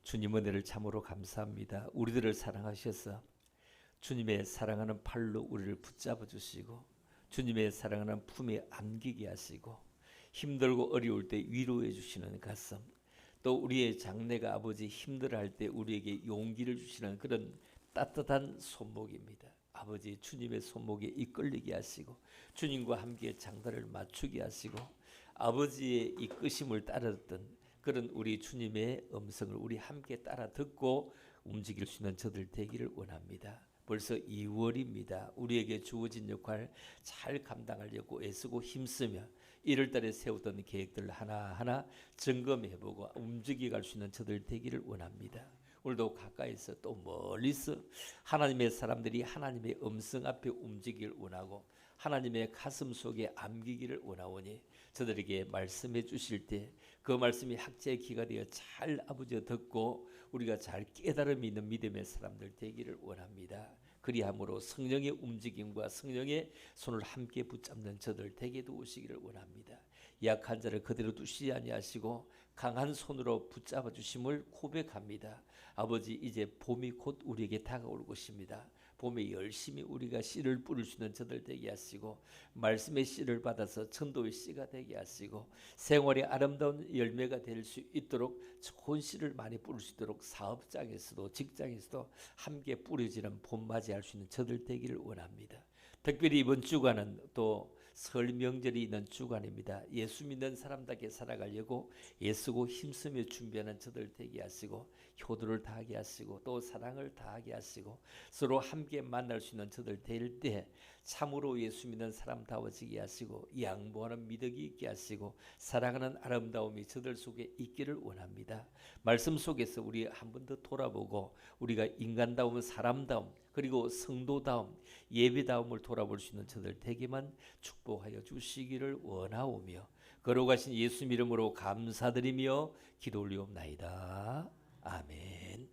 주님 은혜를 참으로 감사합니다. 우리들을 사랑하셔서 주님의 사랑하는 팔로 우리를 붙잡아 주시고 주님의 사랑하는 품에 안기게 하시고 힘들고 어려울 때 위로해 주시는 가슴, 또 우리의 장래가 아버지 힘들어할 때 우리에게 용기를 주시는 그런 따뜻한 손목입니다. 아버지 주님의 손목에 이끌리게 하시고 주님과 함께 장단을 맞추게 하시고 아버지의 이끄심을 따라 듣던 그런 우리 주님의 음성을 우리 함께 따라 듣고 움직일 수 있는 저들 되기를 원합니다. 벌써 2월입니다. 우리에게 주어진 역할 잘 감당하려고 애쓰고 힘쓰며 1월달에 세웠던 계획들 하나하나 점검해보고 움직여갈 수 있는 저들 되기를 원합니다. 오늘도 가까이서 또 멀리서 하나님의 사람들이 하나님의 음성 앞에 움직이길 원하고 하나님의 가슴 속에 안기기를 원하오니 저들에게 말씀해 주실 때 그 말씀이 학자의 귀가 되어 잘 아버지 듣고 우리가 잘 깨달음이 있는 믿음의 사람들 되기를 원합니다. 그리함으로 성령의 움직임과 성령의 손을 함께 붙잡는 저들 되게 도우시기를 원합니다. 약한 자를 그대로 두시지 아니하시고 강한 손으로 붙잡아 주심을 고백합니다. 아버지, 이제 봄이 곧 우리에게 다가올 것입니다. 봄에 열심히 우리가 씨를 뿌릴 수 있는 저들 되게 하시고 말씀의 씨를 받아서 천도의 씨가 되게 하시고 생활의 아름다운 열매가 될 수 있도록 좋은 씨를 많이 뿌릴 수 있도록 사업장에서도 직장에서도 함께 뿌려지는 봄 맞이할 수 있는 저들 되기를 원합니다. 특별히 이번 주간은 또 설 명절이 있는 주간입니다. 예수 믿는 사람답게 살아가려고 애쓰고 힘쓰며 준비하는 저들 되게 하시고 효도를 다하게 하시고 또 사랑을 다하게 하시고 서로 함께 만날 수 있는 저들 될 때 참으로 예수 믿는 사람다워지게 하시고 양보하는 미덕이 있게 하시고 사랑하는 아름다움이 저들 속에 있기를 원합니다. 말씀 속에서 우리 한 번 더 돌아보고 우리가 인간다움, 사람다움, 그리고 성도다움, 예배다움을 돌아볼 수 있는 저들 되게만 축복하여 주시기를 원하오며 걸어가신 예수 이름으로 감사드리며 기도 올리옵나이다. 아멘.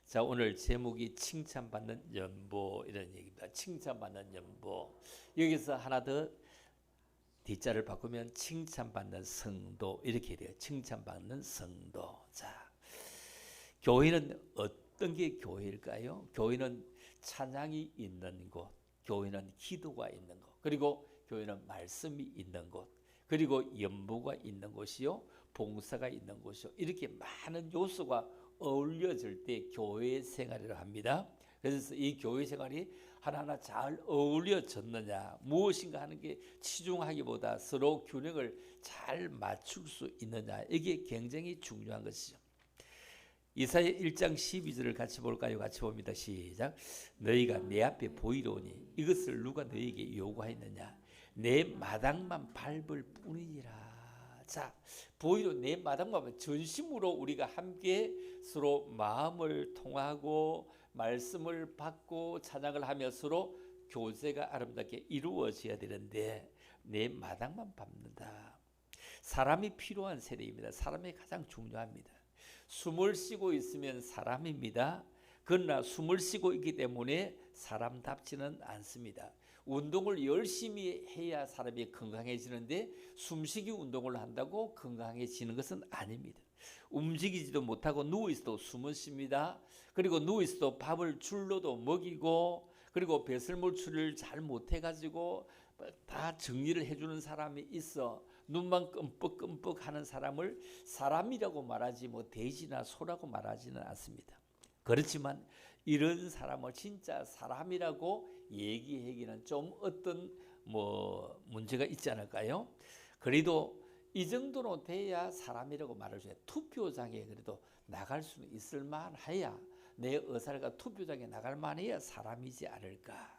자, 오늘 제목이 칭찬받는 연보 이런 얘기입니다. 칭찬받는 연보. 여기서 하나 더 뒷자를 바꾸면 칭찬받는 성도 이렇게 돼요. 칭찬받는 성도. 자, 교회는 어떤 게 교회일까요? 교회는 찬양이 있는 곳, 교회는 기도가 있는 곳, 그리고 교회는 말씀이 있는 곳, 그리고 연보가 있는 곳이요, 봉사가 있는 곳이요. 이렇게 많은 요소가 어울려질 때 교회 생활이라고 합니다. 그래서 이 교회 생활이 하나하나 잘 어울려졌느냐, 무엇인가 하는 게 치중하기보다 서로 균형을 잘 맞출 수 있느냐, 이게 굉장히 중요한 것이죠. 이사야 1장 12절을 같이 볼까요? 같이 봅니다. 시작. 너희가 내 앞에 보이려니 이것을 누가 너희에게 요구하였느냐? 내 마당만 밟을 뿐이니라. 자, 보이로 내 마당만 전심으로 우리가 함께 서로 마음을 통하고 말씀을 받고 찬양을 하며 서로 교제가 아름답게 이루어져야 되는데 내 마당만 밟는다. 사람이 필요한 세대입니다. 사람이 가장 중요합니다. 숨을 쉬고 있으면 사람입니다. 그러나 숨을 쉬고 있기 때문에 사람답지는 않습니다. 운동을 열심히 해야 사람이 건강해지는데 숨쉬기 운동을 한다고 건강해지는 것은 아닙니다. 움직이지도 못하고 누워있어도 숨을 쉽니다. 그리고 누워있어도 밥을 줄로도 먹이고 그리고 배설물 처리를 잘 못해가지고 다 정리를 해주는 사람이 있어 눈만 끔뻑끔뻑 하는 사람을 사람이라고 말하지 뭐 돼지나 소라고 말하지는 않습니다. 그렇지만 이런 사람을 진짜 사람이라고 얘기하기는 좀 어떤 문제가 있지 않을까요? 그래도 이 정도로 돼야 사람이라고 말할 수 있어요. 투표장에 그래도 나갈 수 있을 만해야 내 의사가 투표장에 나갈 만해야 사람이지 않을까.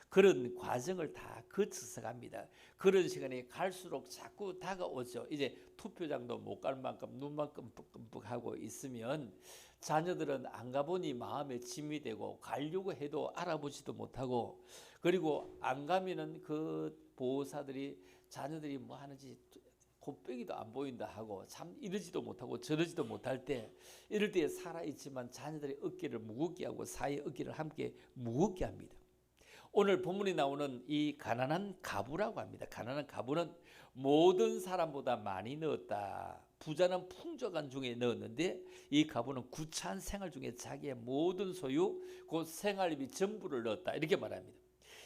그런 과정을 다 거쳐서 갑니다. 그런 시간이 갈수록 자꾸 다가오죠. 이제 투표장도 못 갈 만큼 눈만 끔뻑끔뻑하고 있으면 자녀들은 안 가보니 마음에 짐이 되고 가려고 해도 알아보지도 못하고 그리고 안 가면은 그 보호사들이 자녀들이 뭐 하는지 곱빼기도 안 보인다 하고 참 이러지도 못하고 저러지도 못할 때 이럴 때 살아있지만 자녀들의 어깨를 무겁게 하고 사이의 어깨를 함께 무겁게 합니다. 오늘 본문에 나오는 이 가난한 가부라고 합니다. 가난한 가부는 모든 사람보다 많이 넣었다. 부자는 풍족한 중에 넣었는데 이 가부는 구차한 생활 중에 자기의 모든 소유, 곧 생활비 전부를 넣었다. 이렇게 말합니다.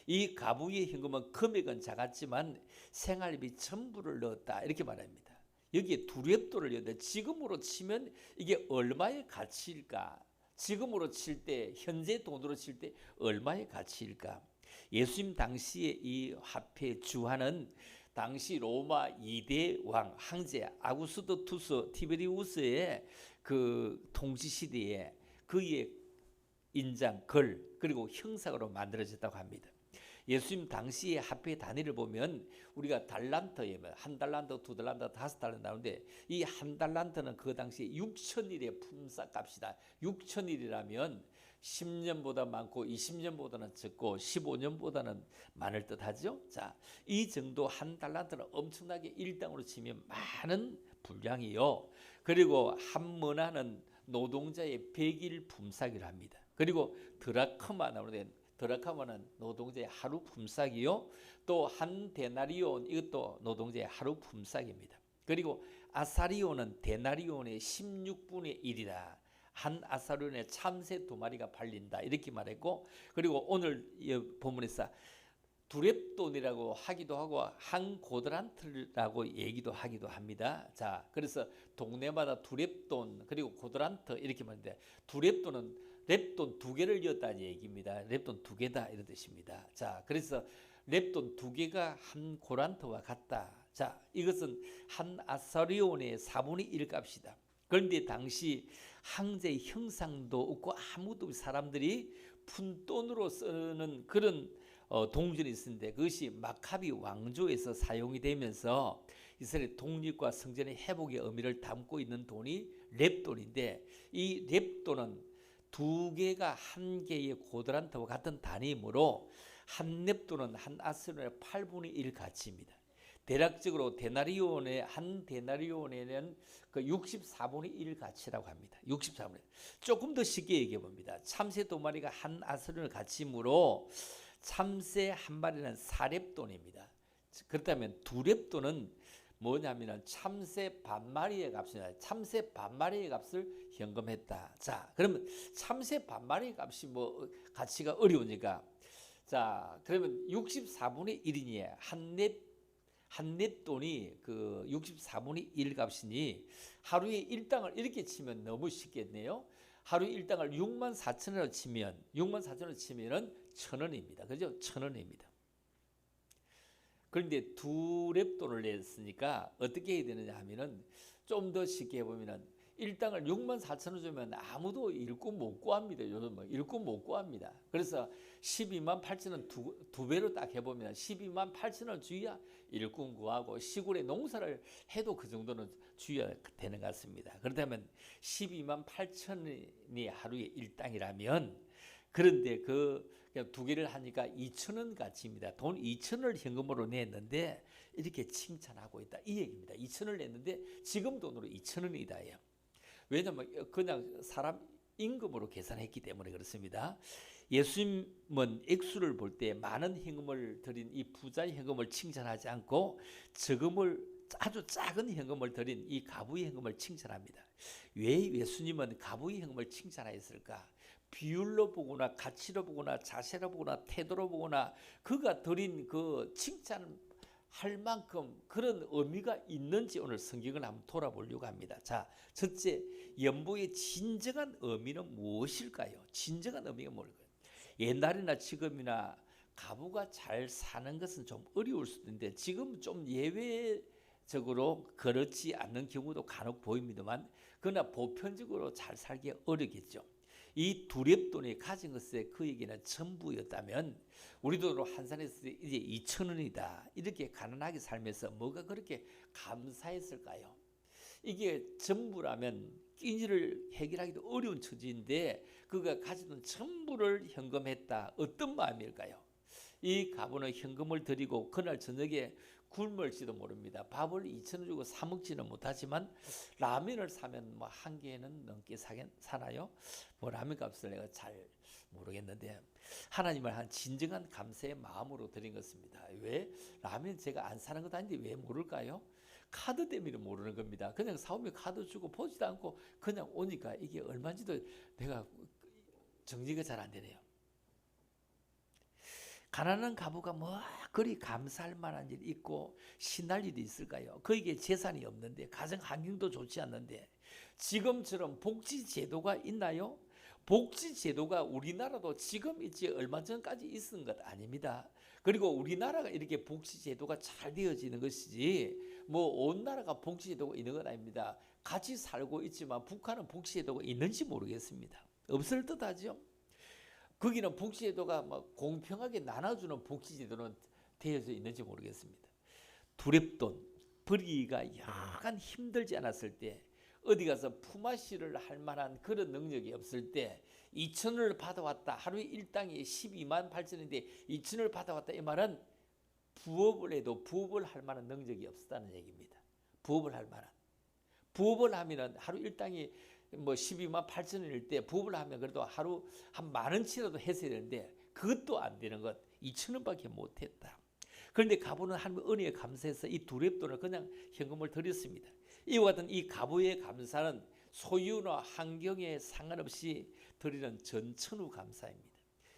이 가부의 현금은 금액은 작았지만 생활비 전부를 넣었다. 이렇게 말합니다. 여기에 두렵도를 넣는데 지금으로 치면 이게 얼마의 가치일까? 지금으로 칠 때, 현재 돈으로 칠 때 얼마의 가치일까? 예수님 당시에 이 화폐 주화는 당시 로마 2대 왕 황제 아구스토투스 티베리우스의 그 통치 시대에 그의 인장, 글 그리고 형상으로 만들어졌다고 합니다. 예수님 당시의 화폐 단위를 보면 우리가 달란트에 한 달란트, 두 달란트, 다섯 달란트 나오는데 이 한 달란트는 그 당시에 6,000일의 품삯값이다. 6,000일이라면 10년보다 많고 20년보다는 적고 15년보다는 많을 듯하죠. 자, 이 정도 한 달란트는 엄청나게 일당으로 치면 많은 분량이요. 그리고 한 머나는 노동자의 100일 품삯이라 합니다. 그리고 드라크마 나오는데 드라크마는 노동자의 하루 품삯이요. 또 한 데나리온 이것도 노동자의 하루 품삯입니다. 그리고 아사리온은 데나리온의 16분의 1이다. 한 아사리온에 참새 2마리가 팔린다. 이렇게 말했고 그리고 오늘 본문에서 두렙돈이라고 하기도 하고 한 고드란트라고 얘기도 하기도 합니다. 자, 그래서 동네마다 두렙돈 그리고 고드란트 이렇게 말하는데 두렙돈은 랩돈 2개를 이었다는 얘기입니다. 랩돈 2개다 이런 뜻입니다. 자, 그래서 랩돈 2개가 한 고란트와 같다. 자, 이것은 한 아사리온의 4분의 1 값이다. 그런데 당시 황제의 형상도 없고 아무도 없이 사람들이 푼돈으로 쓰는 그런 동전이 있었는데 그것이 마카비 왕조에서 사용이 되면서 이스라엘 독립과 성전의 회복의 의미를 담고 있는 돈이 랩돈인데 이 랩돈은 2개가 한 개의 고드란트와 같은 단위이므로 한 랩돈은 한 아스론의 8분의 1 가치입니다. 대략적으로 데나리온의 한 데나리온에는 그 64분의 1 가치라고 합니다. 64분의 1. 조금 더 쉽게 얘기해 봅니다. 참새 2마리가 한 아스론의 가치이므로 참새 한 마리는 4랩돈입니다. 그렇다면 2랩돈은 뭐냐면은 참새 반마리의 값이다. 참새 반마리의 값을 현금했다. 자, 그러면 참새 반마리의 값이 뭐 가치가 어려우니까 자, 그러면 64분의 1이니 한 랩돈이 그 64분의 1 값이니 하루에 일당을 이렇게 치면 너무 쉽겠네요. 하루에 일당을 64,000원으로 치면 64,000원으로 치면은 1,000원입니다. 그죠? 1,000원입니다. 그런데 2랩돈을 냈으니까 어떻게 해야 되느냐 하면은 좀 더 쉽게 해보면은 일당을 64,000원 주면 아무도 일꾼 못 구합니다. 요즘 뭐 일꾼 못 구합니다. 그래서 128,000원 두 배로 딱 해보면 128,000원 주의야 일꾼 구하고 시골에 농사를 해도 그 정도는 주의야 되는 것 같습니다. 그렇다면 128,000원이 하루에 일당이라면 그런데 그 2개를 하니까 2,000원 가치입니다. 돈 2,000원을 현금으로 냈는데 이렇게 칭찬하고 있다. 이 얘기입니다. 2,000원을 냈는데 지금 돈으로 2,000원이다. 왜냐하면 그냥 사람 임금으로 계산했기 때문에 그렇습니다. 예수님은 액수를 볼 때 많은 현금을 드린 이 부자의 현금을 칭찬하지 않고 아주 작은 현금을 드린 이 가부의 현금을 칭찬합니다. 왜 예수님은 가부의 현금을 칭찬하였을까? 비율로 보거나 가치로 보거나 자세로 보거나 태도로 보거나 그가 드린 그 칭찬할 만큼 그런 의미가 있는지 오늘 성경을 한번 돌아보려고 합니다. 자, 첫째, 연보의 진정한 의미는 무엇일까요? 진정한 의미가 뭘까요? 옛날이나 지금이나 가부가 잘 사는 것은 좀 어려울 수도 있는데 지금 좀 예외적으로 그렇지 않는 경우도 간혹 보입니다만 그러나 보편적으로 잘 살기 어렵겠죠. 이 두렵돈이 가진 것에 그에게는 전부였다면 우리 돈으로 환산했을 때 이제 2,000원이다. 이렇게 가난하게 살면서 뭐가 그렇게 감사했을까요? 이게 전부라면 끼니를 해결하기도 어려운 처지인데 그가 가지던 전부를 현금했다. 어떤 마음일까요? 이 가부는 현금을 드리고 그날 저녁에 굶을지도 모릅니다. 밥을 2,000원 주고 사 먹지는 못하지만 라면을 사면 뭐 한 개는 넘게 사나요? 뭐 라면 값을 내가 잘 모르겠는데 하나님을 한 진정한 감사의 마음으로 드린 것입니다. 왜? 라면 제가 안 사는 것도 아닌데 왜 모를까요? 카드 때문에 모르는 겁니다. 그냥 사오면 카드 주고 보지도 않고 그냥 오니까 이게 얼마인지도 내가 정리가 잘 안 되네요. 가난한 가부가 뭐 그리 감사할 만한 일이 있고 신날 일이 있을까요? 그에게 재산이 없는데 가정 환경도 좋지 않는데 지금처럼 복지 제도가 있나요? 복지 제도가 우리나라도 지금 있지 얼마 전까지 있은 것 아닙니다. 그리고 우리나라가 이렇게 복지 제도가 잘 되어지는 것이지 뭐 온 나라가 복지 제도가 있는 건 아닙니다. 같이 살고 있지만 북한은 복지 제도가 있는지 모르겠습니다. 없을 듯하죠. 거기는 복지제도가 뭐 공평하게 나눠주는 복지제도는 되어져 있는지 모르겠습니다. 두렵돈 버리기가 약간 힘들지 않았을 때 어디 가서 품앗이를 할 만한 그런 능력이 없을 때 2천원을 받아왔다. 하루에 일당이 12만 8천원인데 2천원을 받아왔다. 이 말은 부업을 해도 부업을 할 만한 능력이 없었다는 얘기입니다. 부업을 할 만한. 부업을 하면은 하루 일당이 뭐 12만 8천원일 때 부업을 하면 그래도 하루 한 10,000원치라도 했어야 되는데 그것도 안 되는 것 2천원밖에 못했다. 그런데 가부는 하나님의 은혜에 감사해서 이 두렵돈을 그냥 현금을 드렸습니다. 이와 같은 이 가부의 감사는 소유나 환경에 상관없이 드리는 전천후 감사입니다.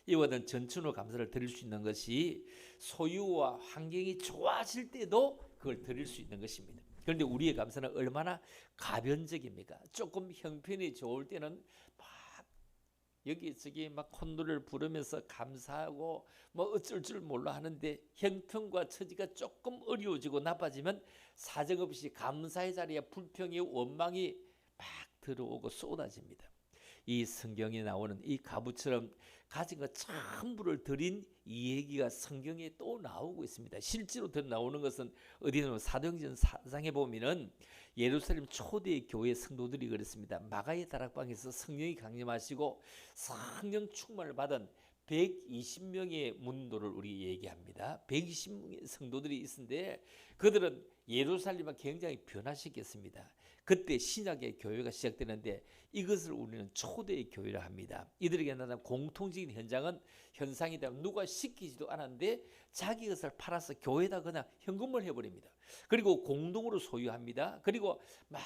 이와 같은 전천후 감사를 드릴 수 있는 것이 소유와 환경이 좋아질 때도 그걸 드릴 수 있는 것입니다. 그런데 우리의 감사는 얼마나 가변적입니까? 조금 형편이 좋을 때는 막 여기저기 막 콧노래를 부르면서 감사하고 뭐 어쩔 줄 몰라 하는데 형편과 처지가 조금 어려워지고 나빠지면 사정없이 감사의 자리에 불평이 원망이 막 들어오고 쏟아집니다. 이 성경에 나오는 이 가부처럼 가진 것 전부를 드린 이 얘기가 성경에 또 나오고 있습니다. 실제로 나오는 것은 어디는 사도행전 4장에 보면은 예루살렘 초대 교회 성도들이 그랬습니다. 마가의 다락방에서 성령이 강림하시고 성령 충만을 받은 120명의 문도를 우리 얘기합니다. 120명의 성도들이 있는데 그들은 예루살렘을 굉장히 변화시켰습니다. 그때 신약의 교회가 시작되는데 이것을 우리는 초대의 교회라 합니다. 이들에게 나타난 공통적인 현상이 되면 누가 시키지도 않았는데 자기 것을 팔아서 교회에다 그냥 현금을 해버립니다. 그리고 공동으로 소유합니다. 그리고 막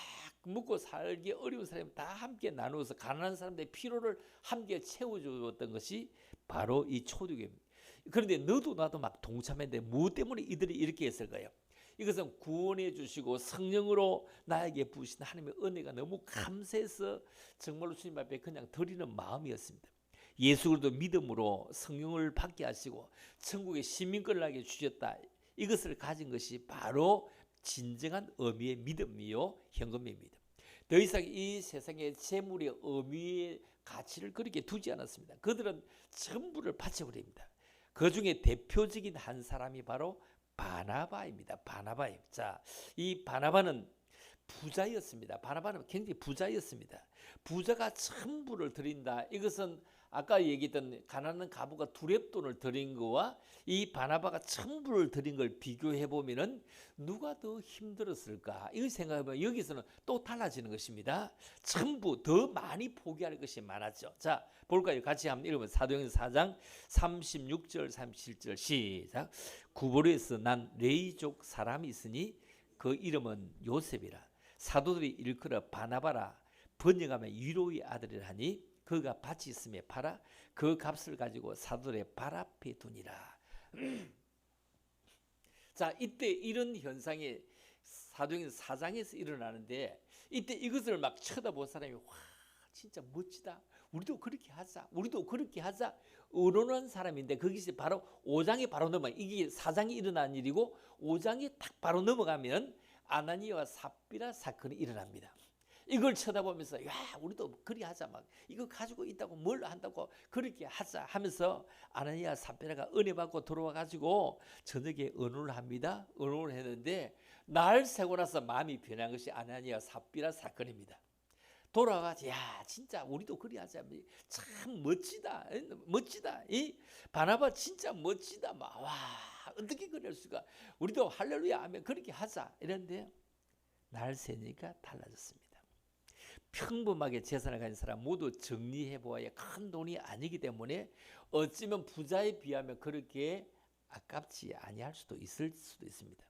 먹고 살기 어려운 사람이 다 함께 나누어서 가난한 사람들의 필요를 함께 채워주었던 것이 바로 이 초대교회입니다. 그런데 너도 나도 막 동참했는데 무엇 때문에 이들이 이렇게 했을까요? 이것은 구원해 주시고 성령으로 나에게 부으신 하나님의 은혜가 너무 감사해서 정말로 주님 앞에 그냥 드리는 마음이었습니다. 예수 그리스도 믿음으로 성령을 받게 하시고 천국의 시민권을 나에게 주셨다. 이것을 가진 것이 바로 진정한 의미의 믿음이요 현금입니다. 더 이상 이 세상의 재물의 의미의 가치를 그렇게 두지 않았습니다. 그들은 전부를 바쳐버립니다. 그 중에 대표적인 한 사람이 바로 바나바입니다. 바나바예요. 자, 이 바나바는 부자였습니다. 바나바는 굉장히 부자였습니다. 부자가 전부를 드린다. 이것은 아까 얘기했던 가난한 가부가 두렙돈을 드린 거와 이 바나바가 전부를 드린 걸 비교해 보면은 누가 더 힘들었을까? 이걸 생각해보면 여기서는 또 달라지는 것입니다. 전부 더 많이 포기할 것이 많았죠. 자, 볼까요? 같이 한번 읽으면 사도행전 4장 36절 37절 시작. 구보로에서 난 레이족 사람이 있으니 그 이름은 요셉이라. 사도들이 일컬어 바나바라 번역하면 위로의 아들이라 하니 그가 밭이 있음에 팔아 그 값을 가지고 사도들의 발 앞에 두니라. 자, 이때 이런 현상이 사도행전 4장에서 일어나는데 이때 이것을 막 쳐다본 사람이 와 진짜 멋지다. 우리도 그렇게 하자. 우리도 그렇게 하자. 의논한 사람인데 거기서 바로 5장에 바로 넘어가. 이게 4장이 일어난 일이고 5장에 딱 바로 넘어가면 아나니아와 삽비라 사건이 일어납니다. 이걸 쳐다보면서 야 우리도 그리 하자 막 이거 가지고 있다고 뭘 한다고 그렇게 하자 하면서 아나니아 삽비라가 은혜 받고 들어와 가지고 저녁에 의논을 합니다. 의논을 했는데 날 새고 나서 마음이 변한 것이 아나니아 삽비라 사건입니다. 돌아가서 야 진짜 우리도 그리 하자 참 멋지다 멋지다 이 바나바 진짜 멋지다 막 와 어떻게 그럴 수가 우리도 할렐루야 하면 그렇게 하자 이랬는데 날 새니까 달라졌습니다. 평범하게 재산을 가진 사람 모두 정리해 보아야 큰 돈이 아니기 때문에 어찌면 부자에 비하면 그렇게 아깝지 아니할 수도 있을 수도 있습니다.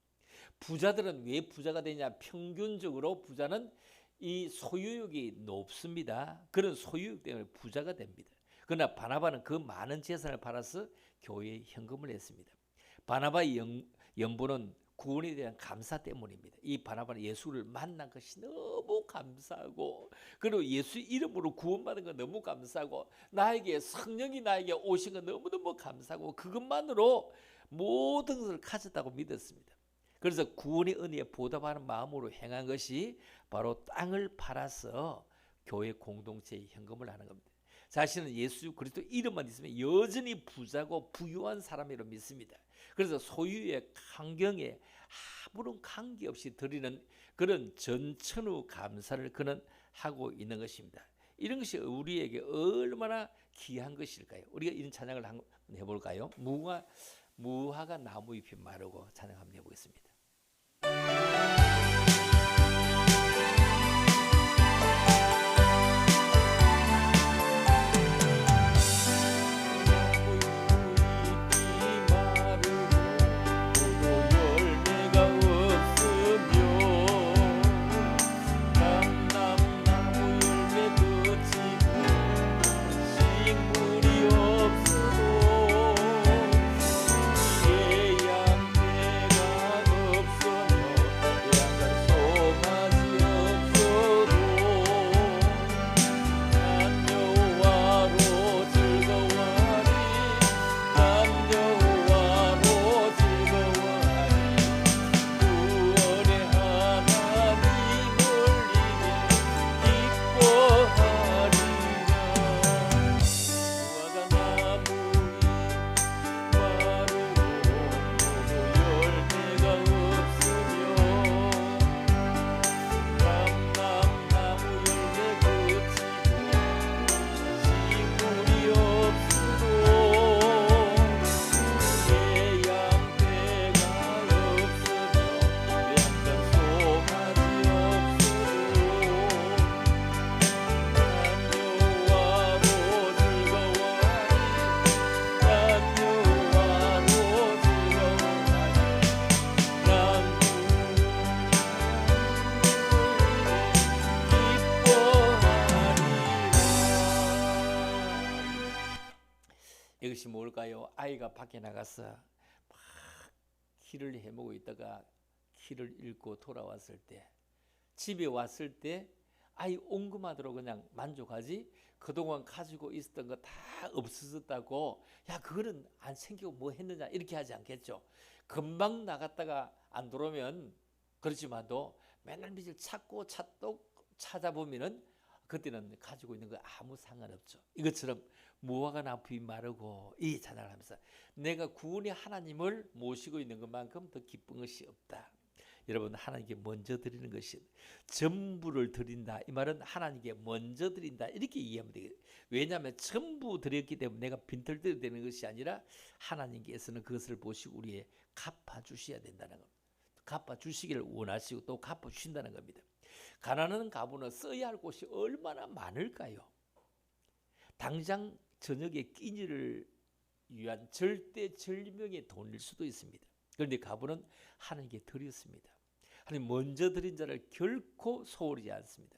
부자들은 왜 부자가 되냐? 평균적으로 부자는 이 소유욕이 높습니다. 그런 소유욕 때문에 부자가 됩니다. 그러나 바나바는 그 많은 재산을 팔아서 교회에 헌금을 했습니다. 바나바의 연보는 구원에 대한 감사 때문입니다. 이 바나바는 예수를 만난 것이 너무 감사하고, 그리고 예수 이름으로 구원받은 거 너무 감사하고, 나에게 성령이 나에게 오신 거 너무너무 감사하고, 그것만으로 모든 것을 가졌다고 믿었습니다. 그래서 구원의 은혜에 보답하는 마음으로 행한 것이 바로 땅을 팔아서 교회 공동체에 헌금을 하는 겁니다. 자신은 예수 그리스도 이름만 있으면 여전히 부자고 부유한 사람이라고 믿습니다. 그래서 소유의 환경에 아무런 관계없이 드리는 그런 전천후 감사를 그는 하고 있는 것입니다. 이런 것이 우리에게 얼마나 귀한 것일까요? 우리가 이런 찬양을 한번 해볼까요? 무화과 나무 잎이 마르고 찬양 한번 해보겠습니다. 이것이 뭘까요? 아이가 밖에 나가서 막 길을 헤매고 있다가 길을 잃고 돌아왔을 때, 집에 왔을 때 아이 온 것만으로 그냥 만족하지, 그동안 가지고 있었던 거 다 없어졌다고 야 그거는 안 챙기고 뭐 했느냐 이렇게 하지 않겠죠. 금방 나갔다가 안 들어오면 그렇지만도 맨날 밑을 찾아보면은 그때는 가지고 있는 거 아무 상관없죠. 이것처럼 무화과 나무잎이 마르고 이 찬양을 하면서 내가 구원의 하나님을 모시고 있는 것만큼 더 기쁜 것이 없다. 여러분, 하나님께 먼저 드리는 것이 전부를 드린다. 이 말은 하나님께 먼저 드린다 이렇게 이해하면 되겠어요. 왜냐하면 전부 드렸기 때문에 내가 빈털들이 되는 것이 아니라 하나님께서는 그것을 보시고 우리에 갚아주셔야 된다는 겁니다. 갚아주시기를 원하시고 또 갚아주신다는 겁니다. 가난한 가부는 써야 할 곳이 얼마나 많을까요? 당장 저녁에 끼니를 위한 절대절명의 돈일 수도 있습니다. 그런데 가부는 하나님께 드렸습니다. 하나님 먼저 드린 자를 결코 소홀히 않습니다.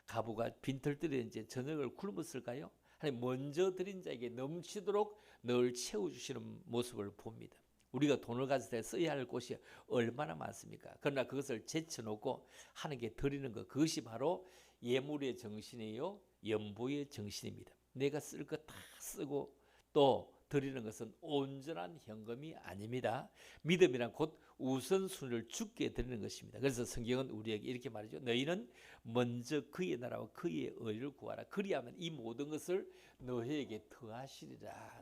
가부가 빈털들에 이제 저녁을 굶었을까요? 하나님 먼저 드린 자에게 넘치도록 늘 채워주시는 모습을 봅니다. 우리가 돈을 가질 때 써야 할 곳이 얼마나 많습니까? 그러나 그것을 제쳐놓고 하나님께 드리는 것, 그것이 바로 예물의 정신이요 연보의 정신입니다. 내가 쓸 것 다 쓰고 또 드리는 것은 온전한 현금이 아닙니다. 믿음이란 곧 우선순위를 주께 드리는 것입니다. 그래서 성경은 우리에게 이렇게 말이죠. 너희는 먼저 그의 나라와 그의 의를 구하라. 그리하면 이 모든 것을 너희에게 더하시리라.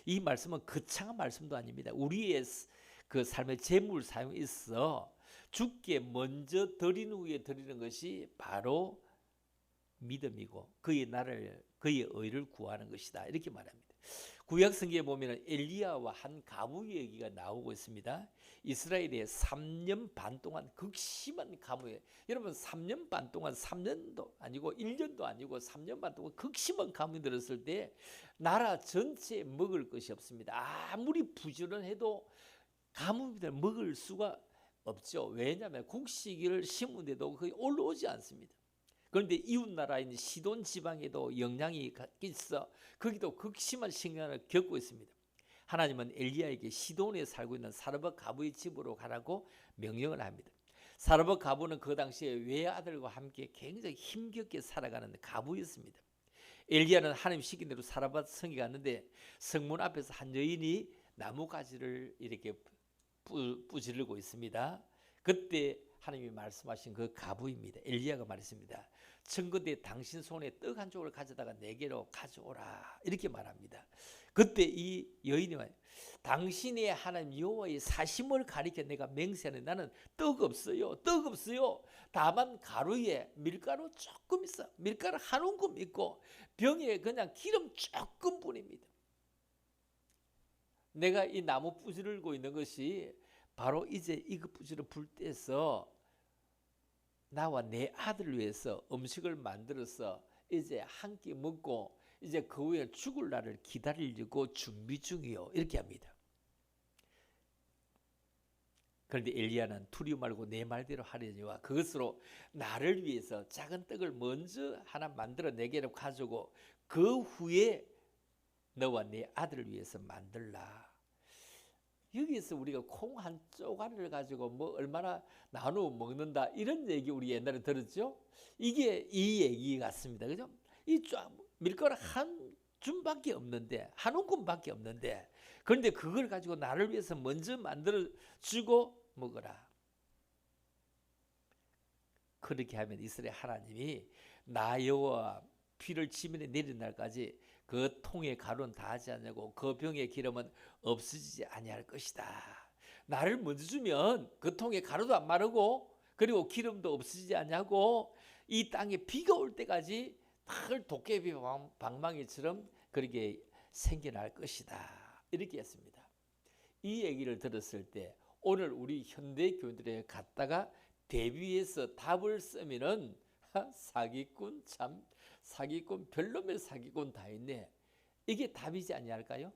이 말씀은 거창한 말씀도 아닙니다. 우리의 그 삶의 재물 사용에 있어 주께 먼저 드린 후에 드리는 것이 바로 믿음이고 그의 나라를 그의 의를 구하는 것이다. 이렇게 말합니다. 구약 성경에 보면 엘리야와 한 가뭄 얘기가 나오고 있습니다. 이스라엘에 3년 반 동안 극심한 가뭄에, 여러분 3년 반 동안 3년도 아니고 1년도 아니고 3년 반 동안 극심한 가뭄이 들었을 때 나라 전체에 먹을 것이 없습니다. 아무리 부지런해도 가뭄이 먹을 수가 없죠. 왜냐하면 곡식을 심은데도 거의 올라오지 않습니다. 그런데 이웃나라인 시돈 지방에도 영향이 있어 거기도 극심한 식량을 겪고 있습니다. 하나님은 엘리야에게 시돈에 살고 있는 사르밧 가부의 집으로 가라고 명령을 합니다. 사르밧 가부는 그 당시에 외아들과 함께 굉장히 힘겹게 살아가는 가부였습니다. 엘리야는 하나님 시킨 대로 사르밧 성에 갔는데 성문 앞에서 한 여인이 나무가지를 이렇게 뿌지르고 있습니다. 그때 하나님이 말씀하신 그 가부입니다. 엘리야가 말했습니다. 청컨대 당신 손에 떡 한 조각을 가져다가 내게로 가져오라 이렇게 말합니다. 그때 이 여인이 말해요. 당신의 하나님 여호와의 사심을 가리켜 내가 맹세하는 나는 떡 없어요. 떡 없어요. 다만 가루에 밀가루 조금 있어. 밀가루 한 움큼 있고 병에 그냥 기름 조금 뿐입니다. 내가 이 나무 부지르고 있는 것이 바로 이제 이거 부지런 불 때서 나와 내 아들을 위해서 음식을 만들어서 이제 한 끼 먹고 이제 그 후에 죽을 날을 기다리려고 준비 중이요 이렇게 합니다. 그런데 엘리야는 두려워 말고 내 말대로 하려니와 그것으로 나를 위해서 작은 떡을 먼저 하나 만들어 내게로 가져오고 그 후에 너와 내 아들을 위해서 만들라. 여기에서 우리가 콩 한 쪼가리를 가지고 뭐 얼마나 나누어 먹는다 이런 얘기 우리 옛날에 들었죠. 이게 이 얘기 같습니다. 그죠? 이 밀가루 한 줌밖에 없는데 한 움큼밖에 없는데 그런데 그걸 가지고 나를 위해서 먼저 만들어 주고 먹어라. 그렇게 하면 이스라엘 하나님이 나 여호와 피를 지면에 내린 날까지 그 통의 가루는 다하지 않냐고 그 병의 기름은 없어지지 아니할 것이다. 나를 먼저 주면 그 통의 가루도 안 마르고 그리고 기름도 없어지지 않냐고 이 땅에 비가 올 때까지 늘 도깨비 방망이처럼 그렇게 생겨날 것이다. 이렇게 했습니다. 이 얘기를 들었을 때 오늘 우리 현대 교인들에 갖다가 대비해서 답을 쓰면은 사기꾼 참 사기꾼 별놈의 사기꾼 다 있네. 이게 답이지 아니할까요?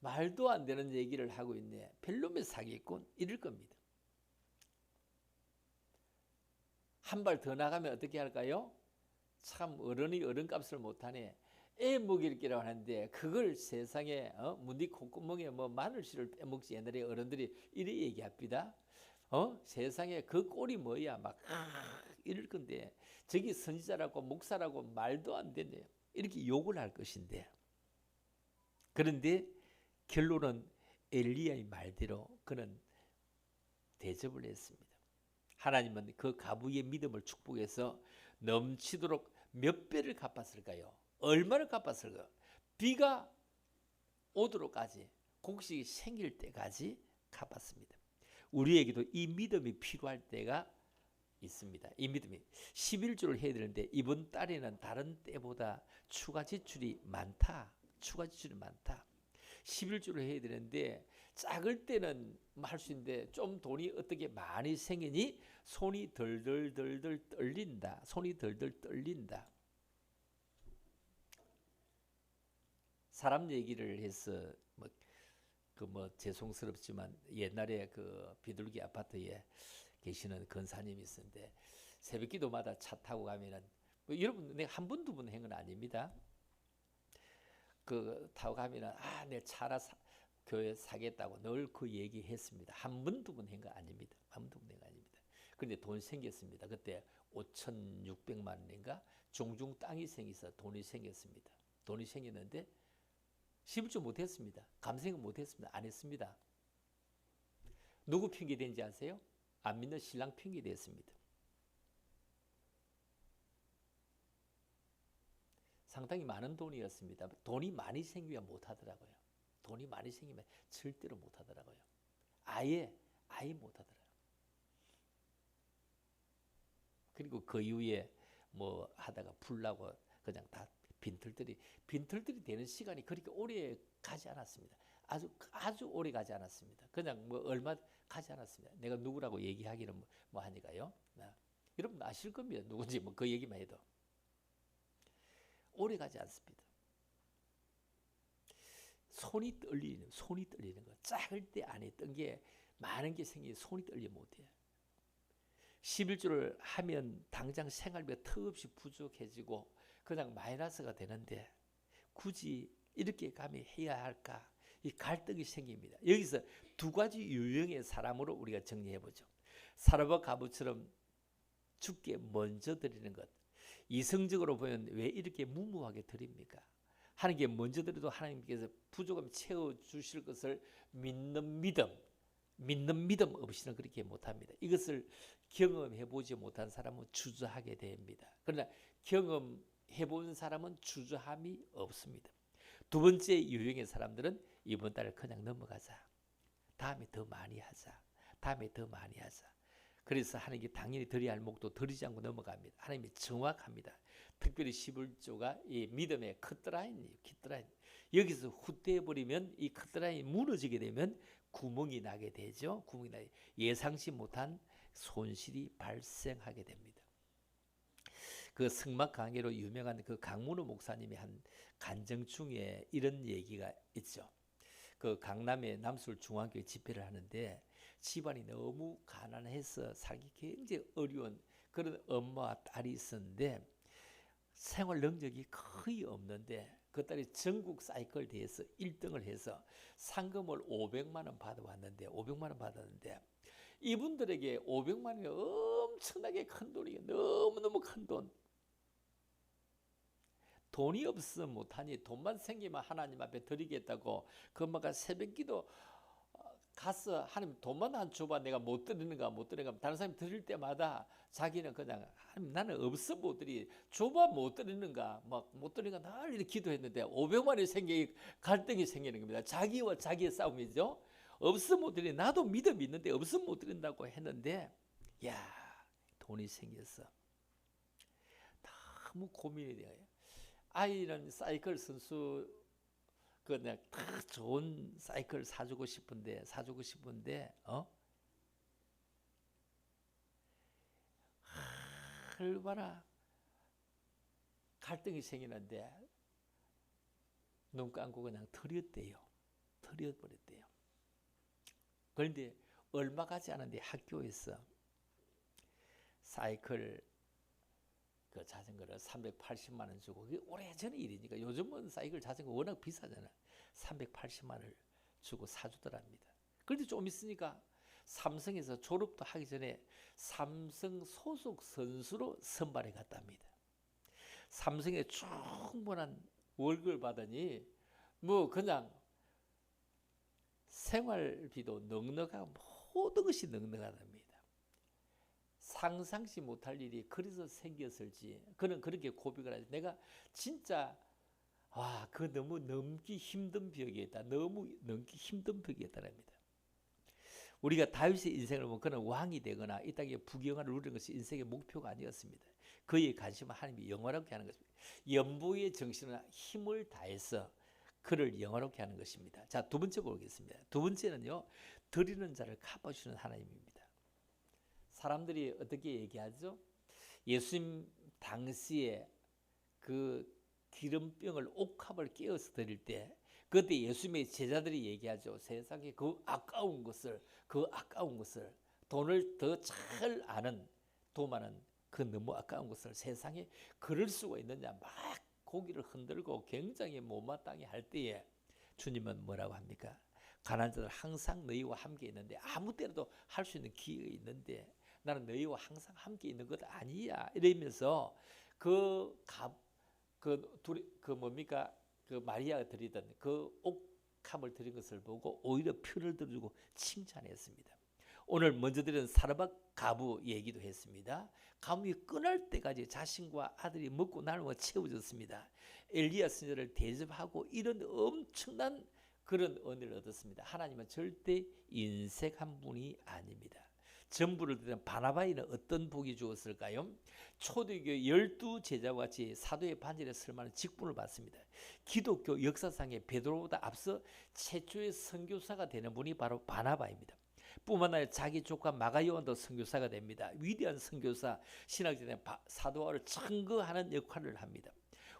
말도 안 되는 얘기를 하고 있네. 별놈의 사기꾼 이럴 겁니다. 한 발 더 나가면 어떻게 할까요? 참 어른이 어른값을 못하네. 애 먹일 기라고 하는데 그걸 세상에 문디 콧구멍에 뭐 마늘씨를 빼먹지. 옛날에 어른들이 이래 얘기합니다. 세상에 그 꼴이 뭐야 막 이럴 건데 저기 선지자라고 목사라고 말도 안 되네요. 이렇게 욕을 할 것인데 그런데 결론은 엘리야의 말대로 그는 대접을 했습니다. 하나님은 그 가부의 믿음을 축복해서 넘치도록 몇 배를 갚았을까요? 얼마를 갚았을까요? 비가 오도록까지 곡식이 생길 때까지 갚았습니다. 우리에게도 이 믿음이 필요할 때가 있습니다. 이 믿음이 11조를 해야 되는데 이번 달에는 다른 때보다 추가 지출이 많다. 11조를 해야 되는데 작을 때는 할 수 있는데 좀 돈이 어떻게 많이 생기니 손이 덜덜덜덜 떨린다. 사람 얘기를 해서 죄송스럽지만 옛날에 그 비둘기 아파트에 계시는 권사님이 있었는데 새벽기도마다 차 타고 가면은 여러분 내가 한 번 두 번 한 건 아닙니다. 그 타고 가면은 내 차라 교회 사겠다고 늘 그 얘기했습니다. 한 번 두 번 한 거 아닙니다. 그런데 돈 생겼습니다. 그때 5,600만 원인가 종중 땅이 생겨서 돈이 생겼습니다. 돈이 생겼는데 11조 못했습니다. 감생은 못했습니다. 안 했습니다. 누구 핑계 된지 아세요? 안 믿는 신랑 핑계 됐습니다. 상당히 많은 돈이었습니다. 돈이 많이 생기면 못하더라고요. 돈이 많이 생기면 절대로 못하더라고요. 아예 못하더라고요. 그리고 그 이후에 뭐 하다가 불나고 그냥 다 빈털들이 되는 시간이 그렇게 오래 가지 않았습니다. 아주 오래 가지 않았습니다. 그냥 뭐 얼마 가지 않았습니다. 내가 누구라고 얘기하기는 뭐 하니까요. 여러분 아실 겁니다. 누군지 뭐 그 얘기만 해도 오래 가지 않습니다. 손이 떨리는 거. 작을 때 안에 뜬 게 많은 게 생기니 손이 떨리면 못해요. 11조를 하면 당장 생활비가 턱없이 부족해지고 그냥 마이너스가 되는데 굳이 이렇게 감히 해야 할까? 이 갈등이 생깁니다. 여기서 두 가지 유형의 사람으로 우리가 정리해보죠. 사람과 가부처럼 주께 먼저 드리는 것. 이성적으로 보면 왜 이렇게 무모하게 드립니까? 하나님께 먼저 드려도 하나님께서 부족함 채워주실 것을 믿는 믿음 없이는 그렇게 못합니다. 이것을 경험해보지 못한 사람은 주저하게 됩니다. 그러나 경험해본 사람은 주저함이 없습니다. 두 번째 유형의 사람들은 이번 달을 그냥 넘어가자. 다음에 더 많이 하자. 그래서 하나님께 당연히 드려야 할 목도 드리지 않고 넘어갑니다. 하나님이 정확합니다. 특별히 11조가 이 믿음의 커트라인이에요. 여기서 후퇴해버리면 이 커트라인이 무너지게 되면 구멍이 나게 되죠. 예상치 못한 손실이 발생하게 됩니다. 그 성막 강해로 유명한 그 강문호 목사님이 한 간증 중에 이런 얘기가 있죠. 그 강남의 남서울 중앙교회 집회를 하는데 집안이 너무 가난해서 살기 굉장히 어려운 그런 엄마와 딸이 있었는데 생활 능력이 거의 없는데 그 딸이 전국 사이클 대회에서 1등을 해서 상금을 500만 원 받았는데 이분들에게 500만 원이 엄청나게 큰 돈이에요. 너무너무 큰 돈. 돈이 없으면 못하니 돈만 생기면 하나님 앞에 드리겠다고 그 엄마가 새벽기도 가서 하나님 돈만 안 줘봐 내가 못 드리는가 다른 사람이 드릴 때마다 자기는 그냥 하나님 나는 없어 못 드리 줘봐 못 드리는가 막 못 드리는가 날 이렇게 기도했는데 500만 원이 갈등이 생기는 겁니다. 자기와 자기의 싸움이죠. 없어 못 드리 나도 믿음 있는데 없어 못 드린다고 했는데 돈이 생겼어. 너무 고민이 돼요. 아이는 사이클 선수 그냥 다 좋은 사이클 사주고 싶은데 얼마나 갈등이 생기는데 눈 감고 그냥 버렸대요. 그런데 얼마 가지 않은데 학교에서 사이클 그 자전거를 380만 원 주고 그게 오래전의 일이니까 요즘은 사이클 자전거 워낙 비싸잖아요. 380만 원을 주고 사주더랍니다. 그런데 좀 있으니까 삼성에서 졸업도 하기 전에 삼성 소속 선수로 선발해 갔답니다. 삼성에 충분한 월급을 받으니 뭐 그냥 생활비도 넉넉하고 모든 것이 넉넉하답니다. 상상치 못할 일이 그래서 생겼을지 그는 그렇게 고백을 하죠. 내가 진짜 그 너무 넘기 힘든 벽이었다랍니다. 우리가 다윗의 인생을 보면 그는 왕이 되거나 이 땅에 부귀영화를 누리는 것이 인생의 목표가 아니었습니다. 그의 관심은 하나님이 영화롭게 하는 것입니다. 연보의 정신은 힘을 다해서 그를 영화롭게 하는 것입니다. 자, 두 번째 보겠습니다. 두 번째는요, 드리는 자를 갚아주는 하나님입니다. 사람들이 어떻게 얘기하죠? 예수님 당시에 그 기름병을 옥합을 깨어서 드릴 때 그때 예수님의 제자들이 얘기하죠. 세상에 그 아까운 것을 돈을 더 잘 아는 도마는 그 너무 아까운 것을 세상에 그럴 수가 있느냐 막 고기를 흔들고 굉장히 못마땅해 할 때에 주님은 뭐라고 합니까? 가난한 자들 항상 너희와 함께 있는데 아무 때라도 할 수 있는 기회가 있는데 나는 너희와 항상 함께 있는 것 아니야 이러면서 그 마리아가 드리던 그 옥합을 드린 것을 보고 오히려 표를 들어주고 칭찬했습니다. 오늘 먼저 드린 사르밧 가부 얘기도 했습니다. 가뭄이 끝날 때까지 자신과 아들이 먹고 나누고 채워졌습니다. 엘리야 선지자를 대접하고 이런 엄청난 그런 은혜를 얻었습니다. 하나님은 절대 인색한 분이 아닙니다. 전부를 드린 바나바에는 어떤 복이 주었을까요? 초대교 12제자와 같이 사도의 반열에 설 만한 직분을 받습니다. 기독교 역사상에 베드로보다 앞서 최초의 선교사가 되는 분이 바로 바나바입니다. 뿐만 아니라 자기 조카 마가 요한도 선교사가 됩니다. 위대한 선교사, 신학자의 사도와를 청거하는 역할을 합니다.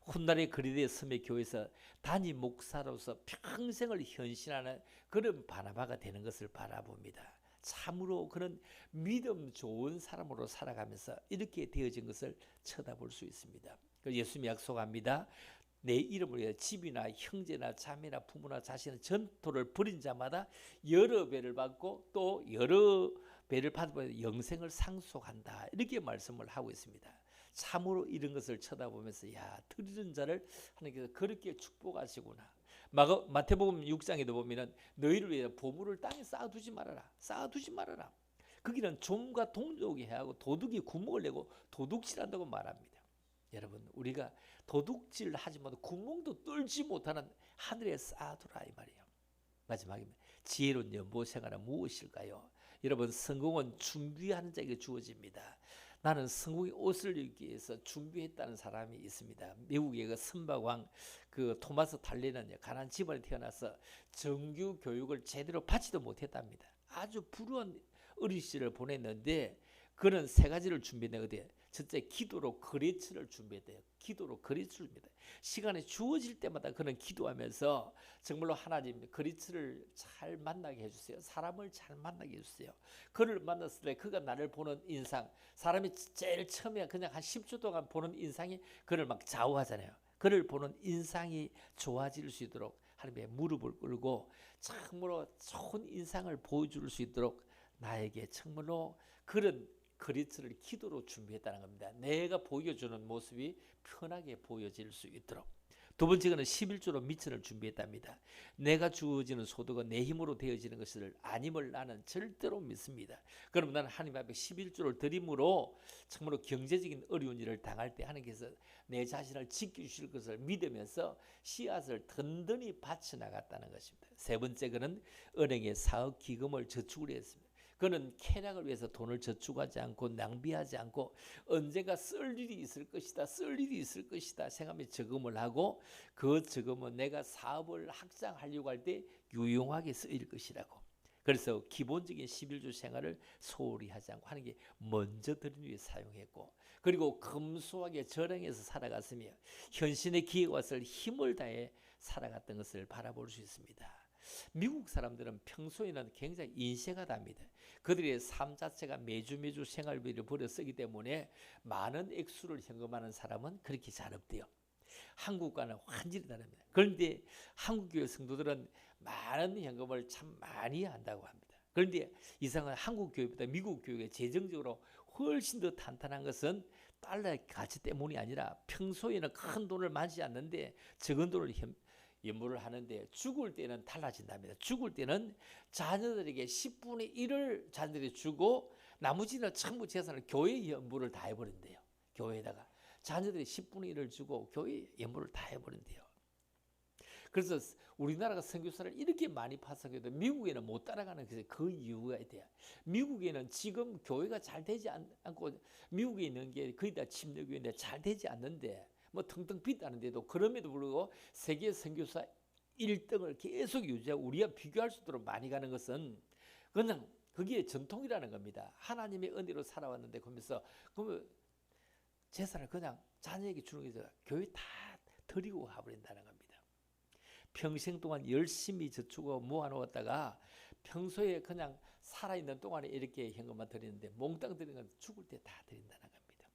훗날의 그리스도의 섬의 교회에서 단임 목사로서 평생을 헌신하는 그런 바나바가 되는 것을 바라봅니다. 참으로 그런 믿음 좋은 사람으로 살아가면서 이렇게 되어진 것을 쳐다볼 수 있습니다. 예수님이 약속합니다. 내 이름을 위해 집이나 형제나 자매나 부모나 자신의 전토를 벌인 자마다 여러 배를 받고 또 여러 배를 받으면 영생을 상속한다. 이렇게 말씀을 하고 있습니다. 참으로 이런 것을 쳐다보면서 야, 드리는 자를 하나님께서 그렇게 축복하시구나. 마태복음 6장에도 보면은 너희를 위해 보물을 땅에 쌓아두지 말아라. 쌓아두지 말아라. 거기는 좀과 동족이 해하고 도둑이 구멍을 내고 도둑질한다고 말합니다. 여러분, 우리가 도둑질 하지 못하고 구멍도 뚫지 못하는 하늘에 쌓아두라 이 말이에요. 마지막입니다. 지혜로운 연보 생활은 무엇일까요? 여러분, 성공은 준비하는 자에게 주어집니다. 나는 성공의 옷을 입기 위해서 준비했다는 사람이 있습니다. 미국의 그 선박왕 그 토마스 달리는 가난한 집안에 태어나서 정규 교육을 제대로 받지도 못했답니다. 아주 불우한 어린 시절을 보냈는데 그는 세 가지를 준비했는데 첫째, 기도로 그리스를 준비했대요. 기도로 그리스를 준비했대요. 시간이 주어질 때마다 그는 기도하면서 정말로 하나님 그리스를 잘 만나게 해주세요. 사람을 잘 만나게 해주세요. 그를 만났을 때 그가 나를 보는 인상, 사람이 제일 처음에 그냥 한 10초 동안 보는 인상이 그를 막 좌우하잖아요. 그를 보는 인상이 좋아질 수 있도록 하나님의 무릎을 꿇고 참으로 좋은 인상을 보여줄 수 있도록 나에게 정말로 그런 그리스를 기도로 준비했다는 겁니다. 내가 보여주는 모습이 편하게 보여질 수 있도록. 두 번째는 11조로 미천을 준비했답니다. 내가 주어지는 소득은 내 힘으로 되어지는 것을 아님을 나는 절대로 믿습니다. 그럼 나는 하나님 앞에 11조를 드림으로 정말로 경제적인 어려운 일을 당할 때 하나님께서 내 자신을 지켜주실 것을 믿으면서 씨앗을 든든히 바쳐나갔다는 것입니다. 세 번째, 그는 은행에 사업 기금을 저축을 했습니다. 그는 쾌락을 위해서 돈을 저축하지 않고 낭비하지 않고 언젠가 쓸 일이 있을 것이다. 쓸 일이 있을 것이다. 생각하며 저금을 하고 그 저금은 내가 사업을 확장하려고 할 때 유용하게 쓰일 것이라고. 그래서 기본적인 11조 생활을 소홀히 하지 않고 하는 게 먼저 드리는 위해 사용했고 그리고 검소하게 저량해서 살아갔으며 현신의 기회가 왔을 힘을 다해 살아갔던 것을 바라볼 수 있습니다. 미국 사람들은 평소에는 굉장히 인색하답니다. 그들의 삶 자체가 매주 생활비를 벌여 쓰기 때문에 많은 액수를 현금하는 사람은 그렇게 잘 없대요. 한국과는 완전히 다릅니다. 그런데 한국교회 성도들은 많은 현금을 참 많이 한다고 합니다. 그런데 이상은 한국교회보다 미국교회가 재정적으로 훨씬 더 탄탄한 것은 달러의 가치 때문이 아니라 평소에는 큰 돈을 많지 않는데 적은 돈을 연보를 하는데 죽을 때는 달라진답니다. 죽을 때는 자녀들에게 10분의 1을 자녀들이 주고 나머지는 전부 재산을 교회 연보를 다 해버린대요. 교회에다가 자녀들이 10분의 1을 주고 교회 연보를 다 해버린대요. 그래서 우리나라가 선교사를 이렇게 많이 파송해도 미국에는 못 따라가는 그 이유가 있대요. 미국에는 지금 교회가 잘 되지 않고 미국에 있는 게 거의 다 침례교회인데 잘 되지 않는데 뭐 텅텅 빈다는데도 그럼에도 불구하고 세계 선교사 1등을 계속 유지하고 우리와 비교할 수 있도록 많이 가는 것은 그냥 그게 전통이라는 겁니다. 하나님의 은혜로 살아왔는데 그러면서 그러면 재산을 그냥 자녀에게 주는 게 아니라 교회 다 드리고 가버린다는 겁니다. 평생 동안 열심히 저축하고 모아놓았다가 평소에 그냥 살아있는 동안에 이렇게 현금만 드리는데 몽땅 드리는 건 죽을 때 다 드린다는 겁니다.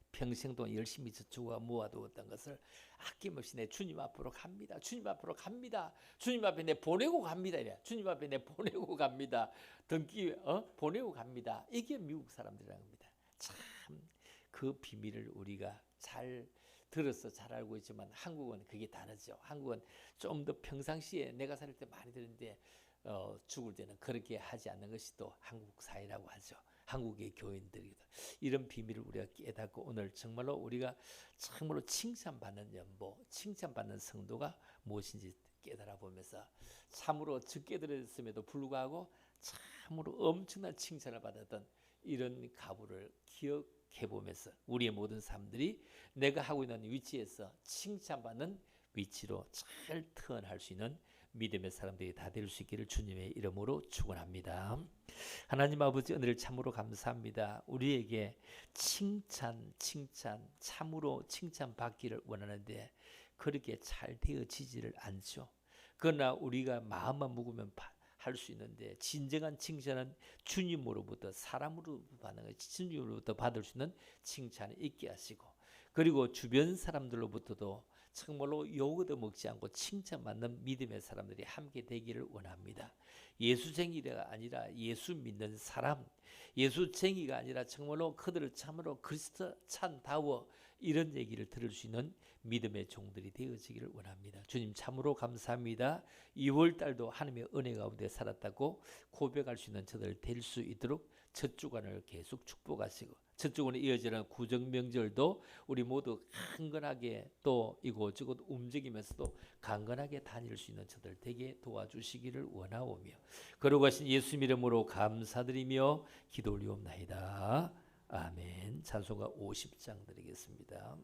평생 동안 열심히 저축하고 모아두었던 것을 아낌없이 내 주님 앞으로 갑니다. 주님 앞으로 갑니다. 주님 앞에 내 보내고 갑니다. 이래. 주님 앞에 내 보내고 갑니다. 등기 보내고 갑니다. 이게 미국 사람들이라는 겁니다. 참 그 비밀을 우리가 잘 들어서 잘 알고 있지만 한국은 그게 다르죠. 한국은 좀 더 평상시에 내가 살 때 많이 드는데 죽을 때는 그렇게 하지 않는 것이 또 한국 사회라고 하죠. 한국의 교인들이다. 이런 비밀을 우리가 깨닫고 오늘 정말로 우리가 정말로 칭찬받는 연보, 칭찬받는 성도가 무엇인지 깨달아 보면서 참으로 적게 들었음에도 불구하고 참 참으로 엄청난 칭찬을 받았던 이런 가부를 기억해 보면서 우리의 모든 사람들이 내가 하고 있는 위치에서 칭찬받는 위치로 잘 태어날 수 있는 믿음의 사람들이 다 될 수 있기를 주님의 이름으로 축원합니다. 하나님 아버지, 은혜를 참으로 감사합니다. 우리에게 칭찬 참으로 칭찬받기를 원하는데 그렇게 잘 되어지지를 않죠. 그러나 우리가 마음만 먹으면 할 수 있는데 진정한 칭찬은 주님으로부터, 사람으로부터 받는 것, 주님으로부터 받을 수 있는 칭찬이 있게 하시고, 그리고 주변 사람들로부터도 정말로 욕 얻어먹지 않고 칭찬받는 믿음의 사람들이 함께 되기를 원합니다. 예수쟁이가 아니라 예수 믿는 사람, 예수쟁이가 아니라 정말로 그들을 참으로 그리스도 찬다워, 이런 얘기를 들을 수 있는 믿음의 종들이 되어지기를 원합니다. 주님 참으로 감사합니다. 2월 달도 하나님의 은혜 가운데 살았다고 고백할 수 있는 저들 될 수 있도록 첫 주간을 계속 축복하시고, 첫 주간에 이어지는 구정 명절도 우리 모두 강건하게 또 이곳저곳 움직이면서도 강건하게 다닐 수 있는 저들 되게 도와주시기를 원하오며, 거룩하신 예수 이름으로 감사드리며 기도 올리옵나이다. 아멘. 찬송가 50장 드리겠습니다.